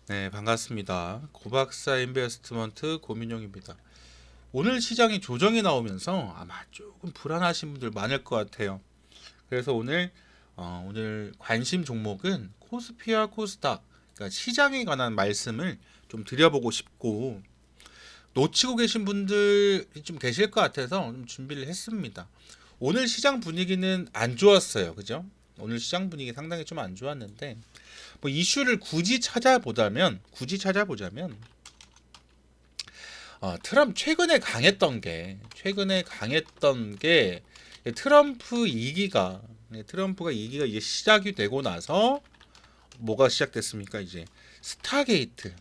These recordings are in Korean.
네, 반갑습니다. 고박사 인베스트먼트 고민용입니다. 오늘 시장이 조정이 나오면서 아마 조금 불안하신 분들 많을 것 같아요. 그래서 오늘 관심 종목은 코스피와 코스닥, 그러니까 시장에 관한 말씀을 좀 드려보고 싶고 놓치고 계신 분들이 좀 계실 것 같아서 좀 준비를 했습니다. 오늘 시장 분위기는 안 좋았어요, 그죠? 오늘 시장 분위기 상당히 좀 안 좋았는데 뭐 이슈를 굳이 찾아보자면 트럼프 최근에 강했던 게 트럼프가 2기가 이제 시작이 되고 나서 뭐가 시작됐습니까? 이제 스타게이트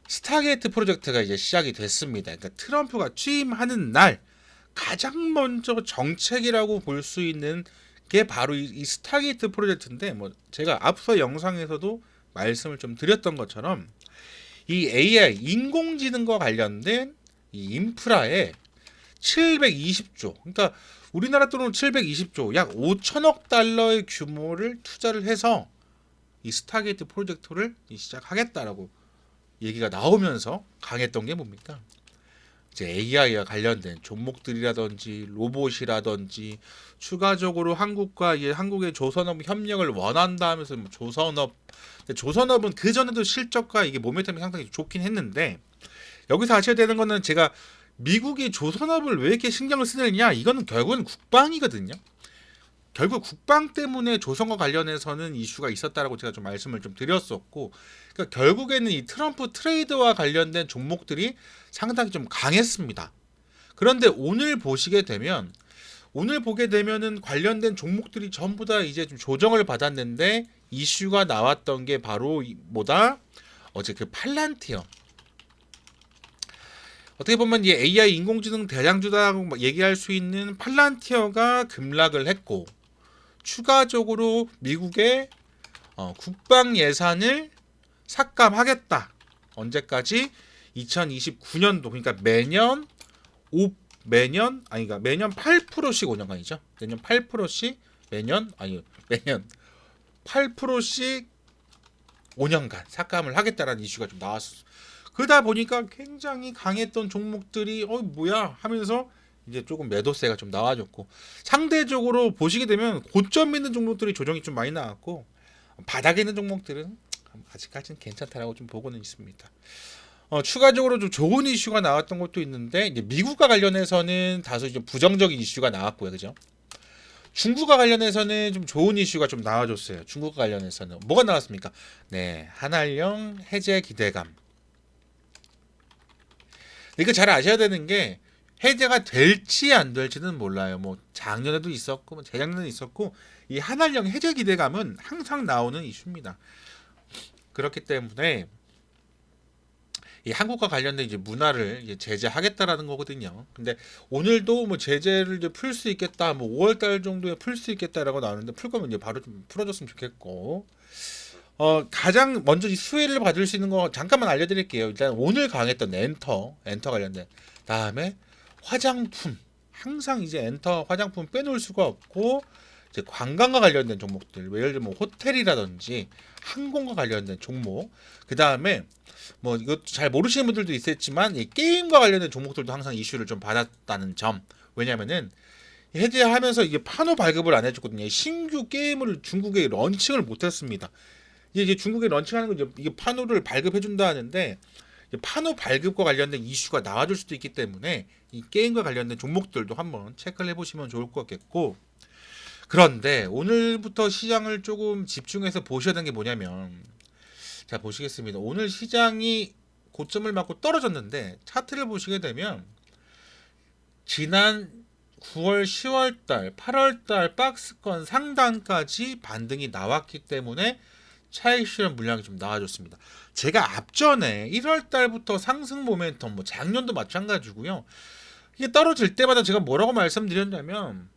스타게이트 프로젝트가 이제 시작이 됐습니다. 그러니까 트럼프가 취임하는 날 가장 먼저 정책이라고 볼 수 있는 게 바로 이 스타게이트 프로젝트인데, 뭐 제가 앞서 영상에서도 말씀을 좀 드렸던 것처럼 이 AI 인공지능과 관련된 이 인프라에 720조, 그러니까 우리나라 돈으로 720조, 약 5천억 달러의 규모를 투자를 해서 이 스타게이트 프로젝트를 시작하겠다라고 얘기가 나오면서 강했던 게 뭡니까? 이제 AI와 관련된 종목들이라든지 로봇이라든지 추가적으로 한국의 조선업 협력을 원한다 하면서 뭐 조선업은 그 전에도 실적과 이게 모멘텀이 상당히 좋긴 했는데, 여기서 아셔야 되는 거는 제가 미국이 조선업을 왜 이렇게 신경을 쓰느냐, 이거는 결국은 국방이거든요. 결국 국방 때문에 조선과 관련해서는 이슈가 있었다라고 제가 좀 말씀을 좀 드렸었고, 그러니까 결국에는 이 트럼프 트레이드와 관련된 종목들이 상당히 좀 강했습니다. 그런데 오늘 보게 되면은 관련된 종목들이 전부 다 이제 좀 조정을 받았는데, 이슈가 나왔던 게 바로 뭐다? 어제 그 팔란티어. 어떻게 보면 이 AI 인공지능 대장주다라고 얘기할 수 있는 팔란티어가 급락을 했고, 추가적으로 미국의 국방 예산을 삭감하겠다. 언제까지? 2029년도. 그러니까 매년 8%씩 5년간이죠. 매년 8%씩 매년 8%씩 5년간 삭감을 하겠다라는 이슈가 좀 나왔어. 그러다 보니까 굉장히 강했던 종목들이 뭐야 하면서 이제 조금 매도세가 좀 나와줬고, 상대적으로 보시게 되면 고점 있는 종목들이 조정이 좀 많이 나왔고, 바닥에 있는 종목들은 아직까지는 괜찮다라고 좀 보고는 있습니다. 추가적으로 좀 좋은 이슈가 나왔던 것도 있는데, 이제 미국과 관련해서는 다소 이제 부정적인 이슈가 나왔고요, 그죠? 중국과 관련해서는 좀 좋은 이슈가 좀 나와줬어요. 중국과 관련해서는 뭐가 나왔습니까? 네, 한알령 해제 기대감. 이거 잘 아셔야 되는 게, 해제가 될지 안 될지는 몰라요. 뭐 작년에도 있었고, 뭐 재작년에 있었고, 이 한알령 해제 기대감은 항상 나오는 이슈입니다. 그렇기 때문에 이 한국과 관련된 이제 문화를 이제 제재하겠다라는 거거든요. 근데 오늘도 뭐 제재를 이제 풀 수 있겠다, 뭐 5월 달 정도에 풀 수 있겠다라고 나오는데, 풀 거면 이제 바로 좀 풀어줬으면 좋겠고, 가장 먼저 이 수혜를 받을 수 있는 거 잠깐만 알려드릴게요. 일단 오늘 강했던 엔터 관련된, 다음에 화장품, 항상 이제 엔터 화장품 빼놓을 수가 없고, 이제 관광과 관련된 종목들, 뭐 예를 들면 뭐 호텔이라든지 항공과 관련된 종목, 그 다음에 뭐 이것 잘 모르시는 분들도 있었지만 이 게임과 관련된 종목들도 항상 이슈를 좀 받았다는 점. 왜냐면은 해제하면서 이게 판호 발급을 안 해줬거든요. 신규 게임을 중국에 런칭을 못했습니다. 이제 중국에 런칭하는 거, 이게 판호를 발급해준다 하는데, 판호 발급과 관련된 이슈가 나와줄 수도 있기 때문에 이 게임과 관련된 종목들도 한번 체크를 해보시면 좋을 것 같겠고, 그런데 오늘부터 시장을 조금 집중해서 보셔야 되는 게 뭐냐면, 자 보시겠습니다. 오늘 시장이 고점을 맞고 떨어졌는데 차트를 보시게 되면 지난 9월, 10월 달, 8월 달 박스권 상단까지 반등이 나왔기 때문에 차익 실현 물량이 좀 나와줬습니다. 제가 앞전에 1월 달부터 상승 모멘텀, 뭐 작년도 마찬가지고요. 이게 떨어질 때마다 제가 뭐라고 말씀드렸냐면,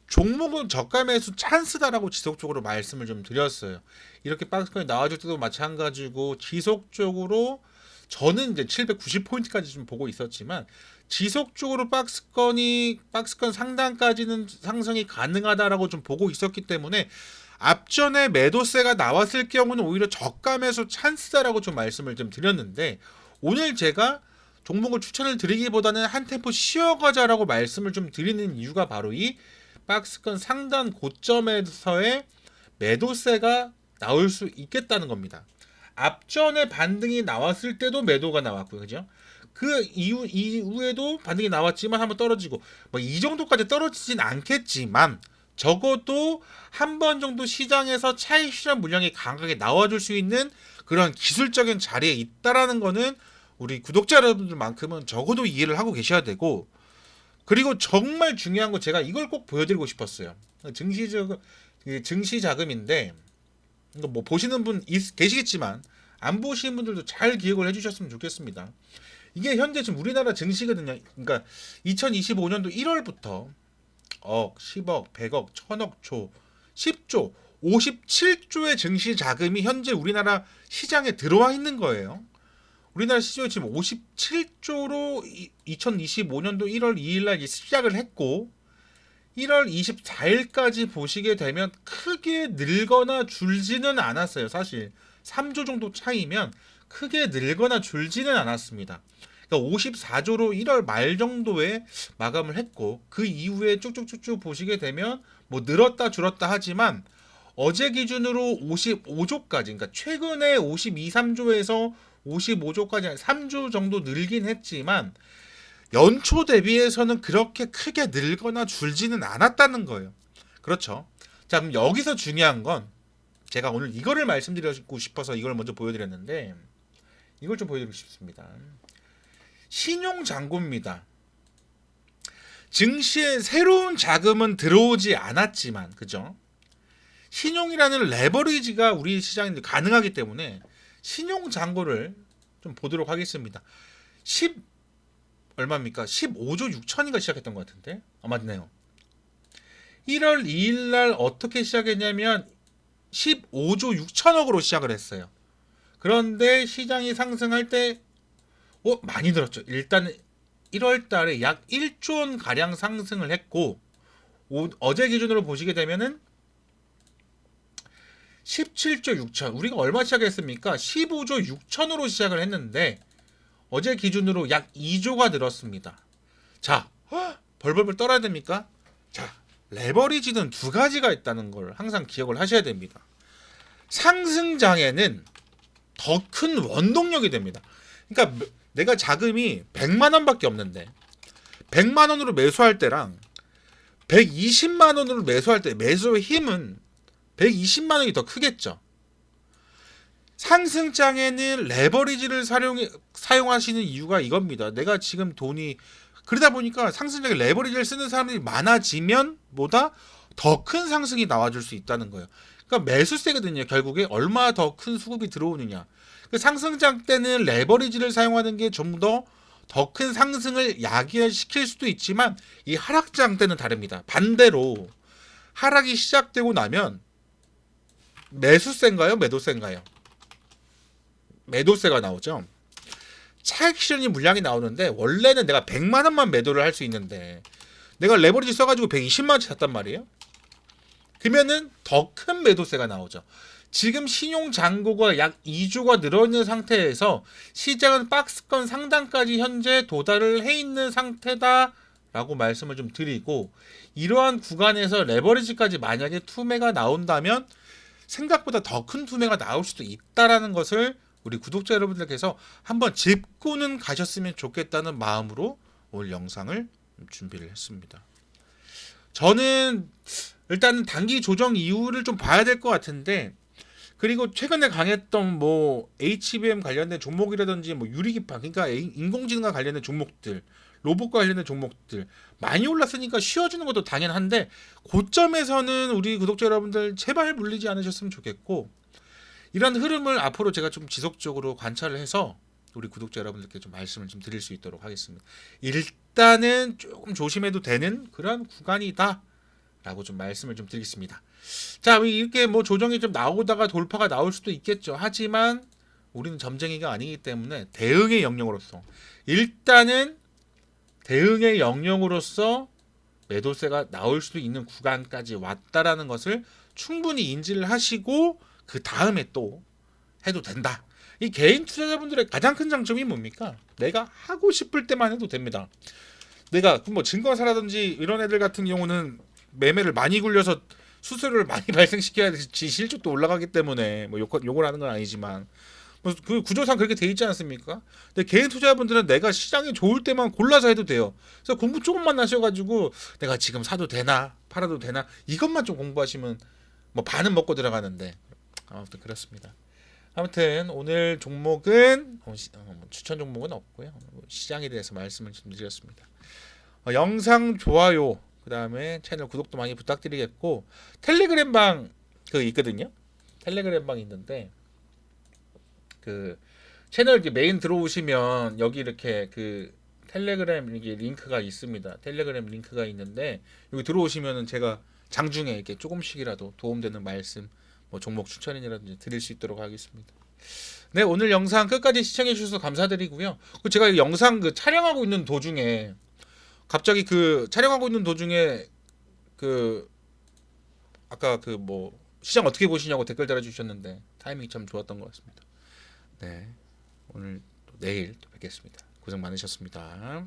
종목은 저가 매수 찬스다라고 지속적으로 말씀을 좀 드렸어요. 이렇게 박스권이 나와줄 때도 마찬가지고, 지속적으로 저는 이제 790포인트까지 좀 보고 있었지만, 지속적으로 박스권 상단까지는 상승이 가능하다라고 좀 보고 있었기 때문에 앞전에 매도세가 나왔을 경우는 오히려 저가 매수 찬스다라고 좀 말씀을 좀 드렸는데, 오늘 제가 종목을 추천을 드리기보다는 한 템포 쉬어가자라고 말씀을 좀 드리는 이유가 바로 이 박스권 상단 고점에서의 매도세가 나올 수 있겠다는 겁니다. 앞전에 반등이 나왔을 때도 매도가 나왔고요, 그죠? 그 이후에도 반등이 나왔지만 한번 떨어지고, 뭐 이 정도까지 떨어지진 않겠지만 적어도 한 번 정도 시장에서 차익 실현 물량이 강하게 나와줄 수 있는 그런 기술적인 자리에 있다라는 거는 우리 구독자 여러분들만큼은 적어도 이해를 하고 계셔야 되고, 그리고 정말 중요한 거 제가 이걸 꼭 보여드리고 싶었어요. 증시 자금인데, 이거 뭐 보시는 분 계시겠지만 안 보시는 분들도 잘 기억을 해주셨으면 좋겠습니다. 이게 현재 지금 우리나라 증시거든요. 그러니까 2025년도 1월부터 억, 10억, 100억, 1000억 조, 10조, 57조의 증시 자금이 현재 우리나라 시장에 들어와 있는 거예요. 우리나라 시장이 지금 57조로 2025년도 1월 2일 날 시작을 했고, 1월 24일까지 보시게 되면 크게 늘거나 줄지는 않았어요. 사실 3조 정도 차이면 크게 늘거나 줄지는 않았습니다. 그러니까 54조로 1월 말 정도에 마감을 했고, 그 이후에 쭉쭉쭉쭉 보시게 되면 뭐 늘었다 줄었다 하지만 어제 기준으로 55조까지, 그러니까 최근에 52, 3조에서 55조까지 3조 정도 늘긴 했지만 연초 대비해서는 그렇게 크게 늘거나 줄지는 않았다는 거예요. 그렇죠. 자, 그럼 여기서 중요한 건 제가 오늘 이거를 말씀드리고 싶어서 이걸 먼저 보여드렸는데, 이걸 좀 보여드리고 싶습니다. 신용잔고입니다. 증시에 새로운 자금은 들어오지 않았지만, 그죠? 신용이라는 레버리지가 우리 시장에 가능하기 때문에 신용잔고를 좀 보도록 하겠습니다. 얼마입니까? 15조 6천인가 시작했던 것 같은데? 맞네요. 1월 2일 날 어떻게 시작했냐면 15조 6천억으로 시작을 했어요. 그런데 시장이 상승할 때 많이 늘었죠. 일단 1월 달에 약 1조 원 가량 상승을 했고, 어제 기준으로 보시게 되면은 17조 6천. 우리가 얼마 시작했습니까? 15조 6천으로 시작을 했는데 어제 기준으로 약 2조가 늘었습니다. 자, 벌벌벌 떨어야 됩니까? 자, 레버리지는 두 가지가 있다는 걸 항상 기억을 하셔야 됩니다. 상승장에는 더 큰 원동력이 됩니다. 그러니까 내가 자금이 100만 원밖에 없는데 100만 원으로 매수할 때랑 120만 원으로 매수할 때 매수의 힘은 120만 원이 더 크겠죠. 상승장에는 레버리지를 사용하시는 이유가 이겁니다. 내가 지금 돈이, 그러다 보니까 상승장에 레버리지를 쓰는 사람들이 많아지면 보다 더 큰 상승이 나와줄 수 있다는 거예요. 그러니까 매수세거든요. 결국에 얼마나 더 큰 수급이 들어오느냐. 그 상승장 때는 레버리지를 사용하는 게 좀 더 큰 상승을 야기시킬 수도 있지만, 이 하락장 때는 다릅니다. 반대로 하락이 시작되고 나면 매수세인가요? 매도세인가요? 매도세가 나오죠. 차익 실현이 물량이 나오는데 원래는 내가 100만 원만 매도를 할 수 있는데 내가 레버리지 써가지고 120만 원치 샀단 말이에요. 그러면은 더 큰 매도세가 나오죠. 지금 신용 잔고가 약 2조가 늘어있는 상태에서 시장은 박스권 상단까지 현재 도달을 해 있는 상태다라고 말씀을 좀 드리고, 이러한 구간에서 레버리지까지 만약에 투매가 나온다면 생각보다 더 큰 투매가 나올 수도 있다라는 것을 우리 구독자 여러분들께서 한번 짚고는 가셨으면 좋겠다는 마음으로 오늘 영상을 준비를 했습니다. 저는 일단 단기 조정 이유를 좀 봐야 될 것 같은데, 그리고 최근에 강했던 뭐 HBM 관련된 종목이라든지 뭐 유리기판, 그러니까 인공지능과 관련된 종목들, 로봇과 관련된 종목들 많이 올랐으니까 쉬어주는 것도 당연한데, 고점에서는 우리 구독자 여러분들 제발 물리지 않으셨으면 좋겠고, 이런 흐름을 앞으로 제가 좀 지속적으로 관찰을 해서 우리 구독자 여러분들께 좀 말씀을 좀 드릴 수 있도록 하겠습니다. 일단은 조금 조심해도 되는 그런 구간이다 라고 좀 말씀을 좀 드리겠습니다. 자, 이렇게 뭐 조정이 좀 나오다가 돌파가 나올 수도 있겠죠. 하지만 우리는 점쟁이가 아니기 때문에 대응의 영역으로서, 일단은 대응의 영역으로서 매도세가 나올 수도 있는 구간까지 왔다라는 것을 충분히 인지를 하시고 그 다음에 또 해도 된다. 이 개인 투자자분들의 가장 큰 장점이 뭡니까? 내가 하고 싶을 때만 해도 됩니다. 내가 뭐 증권사라든지 이런 애들 같은 경우는 매매를 많이 굴려서 수수료를 많이 발생시켜야지 실적도 올라가기 때문에 뭐 욕을 하는 건 아니지만 뭐 그 구조상 그렇게 돼 있지 않습니까? 근데 개인 투자자분들은 내가 시장이 좋을 때만 골라서 해도 돼요. 그래서 공부 조금만 하셔가지고 내가 지금 사도 되나 팔아도 되나 이것만 좀 공부하시면 뭐 반은 먹고 들어가는데 아무튼 그렇습니다. 아무튼 오늘 종목은 추천 종목은 없고요. 시장에 대해서 말씀을 좀 드렸습니다. 영상 좋아요, 그 다음에 채널 구독도 많이 부탁드리겠고 텔레그램 방 그 있거든요. 텔레그램 방 있는데 그 채널 메인 들어오시면 여기 이렇게 그 텔레그램 이게 링크가 있습니다. 텔레그램 링크가 있는데 여기 들어오시면은 제가 장중에 이렇게 조금씩이라도 도움되는 말씀, 뭐 종목 추천이라든지 드릴 수 있도록 하겠습니다. 네, 오늘 영상 끝까지 시청해 주셔서 감사드리고요. 제가 이 영상 그 촬영하고 있는 도중에 갑자기 그 촬영하고 있는 도중에 그 아까 그 뭐 시장 어떻게 보시냐고 댓글 달아주셨는데 타이밍이 참 좋았던 것 같습니다. 네, 오늘 또 내일 또 뵙겠습니다. 고생 많으셨습니다.